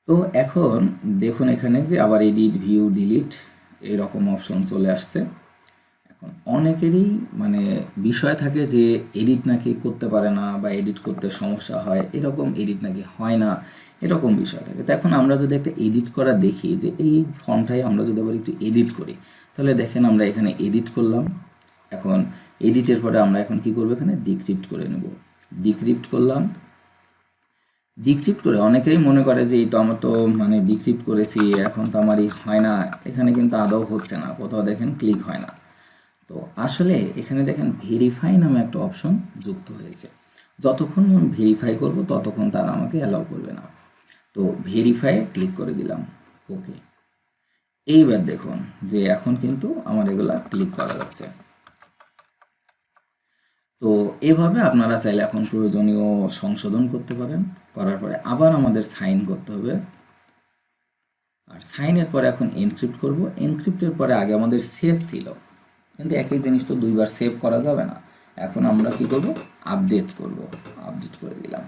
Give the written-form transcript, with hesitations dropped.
তো এখন দেখুন এখানে যে আবার এডিট ভিউ ডিলিট এরকম অপশন চলে আসছে। এখন অনেকেরই মানে বিষয় থাকে যে এডিট নাকি করতে পারে না বা এডিট করতে সমস্যা হয়, এরকম এডিট নাকি হয় না, এরকম বিষয় থাকে। তো এখন আমরা যদি একটা এডিট করা দেখি যে এই ফর্মটাই আমরা যদি আবার একটু এডিট করি, তাহলে দেখেন আমরা এখানে এডিট করলাম। এখন এডিটের পরে আমরা এখন কি করবো, এখানে ডিক্রিপ্ট করে নেব। ডিক্রিপ্ট করলাম। ডিক্রিপ্ট করে অনেকেই মনে করে যে এই তো আমার তো মানে ডিক্রিপ্ট করেছি, এখন তো আমারই হয় না। এখানে কিন্তু আদৌ হচ্ছে না, কোথাও দেখেন ক্লিক হয় না। তো আসলে এখানে দেখেন ভেরিফাই নামে একটা অপশন যুক্ত হয়েছে। যতক্ষণ আমি ভেরিফাই করব ততক্ষণ তারা আমাকে অ্যালাউ করবে না। তো ভেরিফাইয়ে ক্লিক করে দিলাম, ওকে। এইবার দেখুন যে এখন কিন্তু আমার এগুলা ক্লিক করা যাচ্ছে। তো এভাবে আপনারা চাইলে এখন প্রয়োজনীয় সংশোধন করতে পারেন। করার পরে আবার আমাদের সাইন করতে হবে। আর সাইনের পরে এখন এনক্রিপ্ট করব। এনক্রিপ্টের পরে আগে আমাদের সেভ ছিল, কিন্তু একই জিনিস তো দুইবার সেভ করা যাবে না। এখন আমরা কি করব, আপডেট করব। আপডেট করে দিলাম।